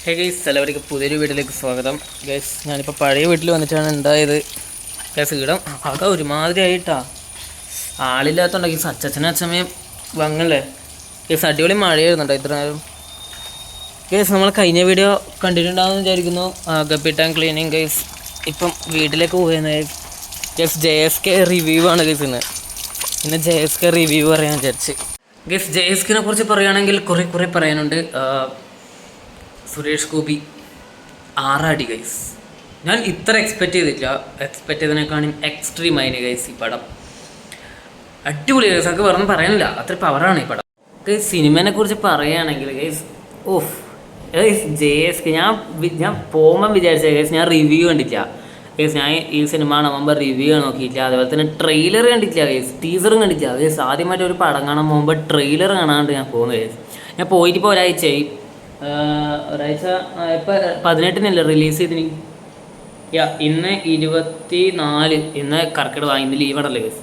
Hey guys, എല്ലാവർക്കും പുതിയൊരു വീട്ടിലേക്ക് സ്വാഗതം. ഗൈസ്, ഞാനിപ്പോൾ പഴയ വീട്ടിൽ വന്നിട്ടാണ് ഉണ്ടായത്. ഗൈസ്, ഇടം ആകെ ഒരുമാതിരി ആയിട്ടാ, ആളില്ലാത്തതുകൊണ്ട് ഗൈസ് അച്ഛനും അച്ഛമ്മയും വങ്ങല്ലേ. ഗൈസ്, അടിപൊളി മഴയായിരുന്നുണ്ടോ ഇത്ര നേരം. ഗൈസ്, നമ്മൾ കഴിഞ്ഞ വീഡിയോ കണ്ടിട്ടുണ്ടാകുമെന്ന് വിചാരിക്കുന്നു, ഗപ്പിട്ടാൻ ക്ലീനിങ്. ഗൈസ്, ഇപ്പം വീട്ടിലേക്ക് പോയത്. ഗൈസ്, JSK റിവ്യൂ ആണ് ഗൈസ്. ഇന്ന് JSK റിവ്യൂ പറയാൻ വിചാരിച്ച്. ഗൈസ്, JSKനെ കുറിച്ച് പറയുകയാണെങ്കിൽ കുറേ പറയാനുണ്ട്. സുരേഷ് ഗോപി ആറാടി ഗൈസ്. ഞാൻ ഇത്ര എക്സ്പെക്റ്റ് ചെയ്തതിനേക്കാളും എക്സ്ട്രീം ആയിന് ഗൈസ് ഈ പടം. അടിപൊളി ഗൈസ്, അതൊക്കെ വേറെ പറയാനില്ല, അത്ര പവറാണ് ഈ പടം. ഗൈസ്, സിനിമേനെ കുറിച്ച് പറയുകയാണെങ്കിൽ ഗൈസ്, ഓഫ് ഗൈസ്, JSK ഞാൻ പോകുമ്പം വിചാരിച്ച ഗൈസ്, ഞാൻ റിവ്യൂ കണ്ടില്ല ഗൈസ്. ഞാൻ ഈ സിനിമ കാണുമ്പോൾ റിവ്യൂ നോക്കിയില്ല, അതുപോലെ തന്നെ ട്രെയിലർ കണ്ടിട്ടില്ല ഗൈസ്, ടീസറും കണ്ടില്ല ഗൈസ്. ആദ്യമായിട്ട് ഒരു പടം കാണാൻ പോകുമ്പോൾ ട്രെയിലർ കാണാണ്ട് ഞാൻ പോകുന്നത് ഗൈസ്. ഞാൻ പോയിട്ട് ഇപ്പോൾ ഒരാഴ്ചയായി. ഇപ്പം 18 റിലീസ് ചെയ്തിന്. ഇന്ന് 24, ഇന്ന് കർക്കിടക, ഇന്ന് ലീവാണല്ലോ ഗൈസ്.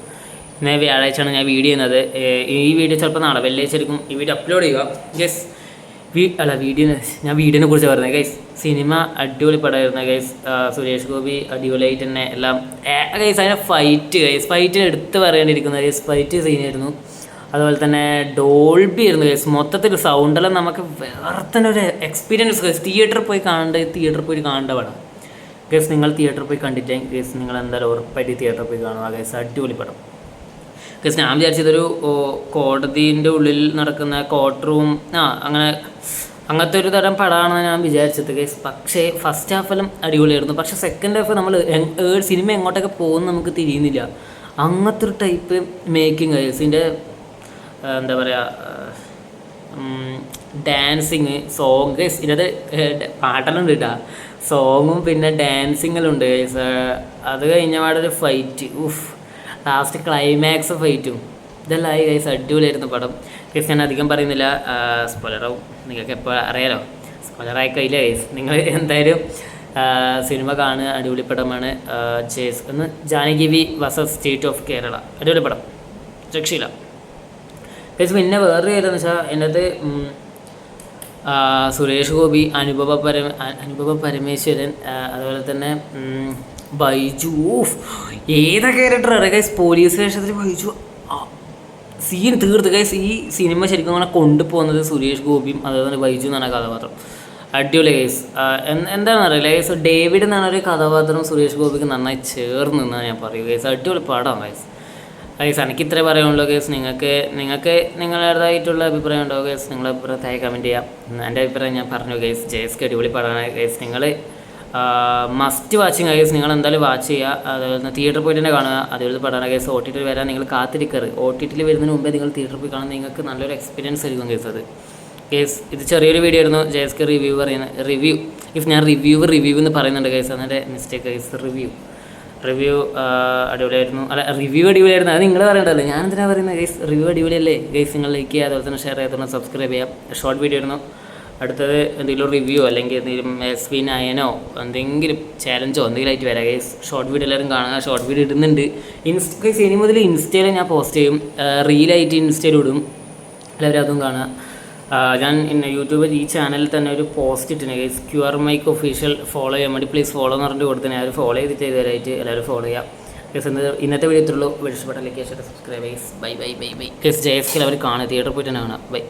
ഇന്ന് വ്യാഴാഴ്ചയാണ് ഞാൻ വീഡിയോ ചെയ്യുന്നത്. ഈ വീഡിയോ ചിലപ്പോൾ നാളെ വെള്ളിയാഴ്ച എടുക്കും ഈ വീഡിയോ അപ്ലോഡ് ചെയ്യുക ഗൈസ്. ഞാൻ വീഡിയോനെ കുറിച്ച് പറയുന്നത് ഗൈസ്. സിനിമ അടിപൊളി പടമായിരുന്നു ഗൈസ്. സുരേഷ് ഗോപി അടിപൊളിയായിട്ട് തന്നെ എല്ലാം ഗൈസ്. അതിൻ്റെ ഫൈറ്റിന് എടുത്ത് പറയേണ്ടിയിരിക്കുന്ന ഗൈസ്, ഫൈറ്റ് സീനായിരുന്നു. അതുപോലെ തന്നെ ഡോൾബി ആയിരുന്നു ഗൈസ്. മൊത്തത്തിൽ സൗണ്ടെല്ലാം നമുക്ക് വേറെ തന്നെ ഒരു എക്സ്പീരിയൻസ് ഗൈസ്. തിയേറ്ററിൽ പോയി കാണേണ്ട പടം ഗൈസ്. നിങ്ങൾ തിയേറ്ററിൽ പോയി കണ്ടിട്ടേ ഗൈസ്, നിങ്ങൾ എന്തായാലും ഉറപ്പായിട്ട് തിയേറ്ററിൽ പോയി കാണുക ഗൈസ്. അടിപൊളി പടം ഗൈസ്. ഞാൻ വിചാരിച്ചതൊരു കോടതിൻ്റെ ഉള്ളിൽ നടക്കുന്ന കോർട്ട് റൂം അങ്ങനത്തെ ഒരു തരം പടമാണെന്ന് ഞാൻ വിചാരിച്ചത് ഗൈസ്. പക്ഷേ ഫസ്റ്റ് ഹാഫെല്ലാം അടിപൊളിയായിരുന്നു. പക്ഷേ സെക്കൻഡ് ഹാഫ് നമ്മൾ സിനിമ എങ്ങോട്ടൊക്കെ പോകുന്ന നമുക്ക് തിരിയുന്നില്ല. അങ്ങനത്തെ ഒരു ടൈപ്പ് മേക്കിംഗ് ഗൈസിൻ്റെ എന്താ പറയുക, ഡാൻസിങ്, സോങ് ഗൈസ്. ഇതിനകത്ത് പാട്ടെല്ലാം ഉണ്ട് കേട്ടോ, സോങ്ങും പിന്നെ ഡാൻസിങ്ങെല്ലാം ഉണ്ട് ഗൈസ്. അത് കഴിഞ്ഞ പാടൊരു ഫൈറ്റ്, ലാസ്റ്റ് ക്ലൈമാക്സ് ഫൈറ്റും ഇതെല്ലാം ആയി ഗൈസ്. അടിപൊളിയായിരുന്നു പടം ഗൈസ്. ഞാൻ അധികം പറയുന്നില്ല, സ്പോയിലറാവും, നിങ്ങൾക്ക് എപ്പോൾ അറിയാലോ. സ്പോയിലറായി കഴിയില്ല ഗൈസ്. നിങ്ങൾ എന്തായാലും സിനിമ കാണുക, അടിപൊളി പടമാണ്. Janaki vs state of Kerala, അടിപൊളി പടം, രക്ഷയില്ല ഗൈസ്. പിന്നെ വേറൊരു കാര്യമെന്ന് വെച്ചാൽ അതിനകത്ത് സുരേഷ് ഗോപി, അനുപമ പരമേശ്വരൻ, അതുപോലെ തന്നെ ബൈജു. ഏതാ ക്യാരക്ടറാണ് ഗൈസ്, പോലീസ് സ്റ്റേഷനിൽ ബൈജു സീൻ തീർത്ത് ഗൈസ്. ഈ സിനിമ ശരിക്കും അങ്ങനെ കൊണ്ടുപോകുന്നത് സുരേഷ് ഗോപിയും അതുപോലെ തന്നെ ബൈജു എന്നാണ് കഥാപാത്രം. അടിപൊളി ഗൈസ്. എന്താണെന്ന് അറിയില്ല ഗൈസ്, ഡേവിഡ് എന്നാണ് ഒരു കഥാപാത്രം സുരേഷ് ഗോപിക്ക് നന്നായി ചേർന്ന് നിന്നാണ് ഞാൻ പറയുക ഗൈസ്. അടിപൊളി പടമാണ് ഗൈസ്. ഗൈസ്, എനിക്ക് ഇത്രേ പറയാനുള്ളൂ ഗൈസ്. നിങ്ങൾക്ക് നിങ്ങളുടേതായിട്ടുള്ള അഭിപ്രായം ഉണ്ടാവും ഗൈസ്. നിങ്ങളുടെ അഭിപ്രായം താഴെ കമൻറ്റ് ചെയ്യാം. എൻ്റെ അഭിപ്രായം ഞാൻ പറഞ്ഞു ഗൈസ്. JSK അടിപൊളി പടമാണ് ഗൈസ്. നിങ്ങൾ മസ്റ്റ് വാച്ചിങ് ഗൈസ്. നിങ്ങൾ എന്തായാലും വാച്ച് ചെയ്യുക. അതുപോലെ തന്നെ തിയേറ്ററിൽ പോയിട്ട് തന്നെ കാണുക. അതുപോലെ പടമാണ് ഗൈസ്. OTT വരാൻ നിങ്ങൾ കാത്തിരിക്കരുത്. OTT വരുന്നതിന് മുമ്പേ നിങ്ങൾ തിയേറ്ററിൽ പോയി കാണുന്നത് നിങ്ങൾക്ക് നല്ലൊരു എക്സ്പീരിയൻസ് ആയിരിക്കും ഗൈസ്. അത് ഗൈസ്, ഇത് ചെറിയൊരു വീഡിയോ ആയിരുന്നു. JSK റിവ്യൂ ഞാൻ റിവ്യൂ എന്ന് പറയുന്നുണ്ട് ഗൈസ്. അതിൻ്റെ മിസ്റ്റേക്ക് ഗൈസ്. റിവ്യൂ അടിപൊളിയായിരുന്നു. അത് നിങ്ങൾ പറയണ്ടല്ലോ, ഞാൻ എന്തിനാ പറയുന്നത് ഗൈസ്. റിവ്യൂ അടിപൊളിയല്ലേ ഗൈസ്. നിങ്ങൾ ലൈക്ക് ചെയ്യുക, അതുപോലെ തന്നെ ഷെയർ ചെയ്യാതെ സബ്സ്ക്രൈബ് ചെയ്യാം. ഷോർട്ട് വീഡിയോ ആയിരുന്നു. അടുത്തത് എന്തെങ്കിലും റിവ്യൂ അല്ലെങ്കിൽ എന്തെങ്കിലും SV9 എന്തെങ്കിലും ചാലഞ്ചോ എന്തെങ്കിലും ആയിട്ട് വരാം ഗൈസ്. ഷോർട്ട് വീഡിയോ എല്ലാവരും കാണുക. ഷോർട്ട് വീഡിയോ ഇടുന്നുണ്ട് ഗൈസ്. ഇനി മുതൽ ഇൻസ്റ്റയിൽ ഞാൻ പോസ്റ്റ് ചെയ്യും, റീലായിട്ട് ഇൻസ്റ്റയിൽ ഇടും. എല്ലാവരും അതും കാണുക. ഞാൻ യൂട്യൂബിൽ ഈ ചാനലിൽ തന്നെ ഒരു പോസ്റ്റ് ഇട്ടിന് guys. QR Mike official follow ചെയ്യാൻ വേണ്ടി പ്ലീസ് ഫോളോ എന്ന് പറഞ്ഞിട്ട് കൊടുത്തേ. ഞാൻ ഫോളോ ചെയ്തിട്ട് ചെയ്തവരായിട്ട് എല്ലാവരും ഫോളോ ചെയ്യാം ഗൈസ്. ഇന്നത്തെ വീഡിയോ ഇത്രയുള്ളൂ. വിളിച്ചപ്പെട്ട like, subscribe guys. Bye guys. JSK അവർ കാണുക, തിയേറ്ററിൽ പോയിട്ട് തന്നെ കാണാം. ബൈ.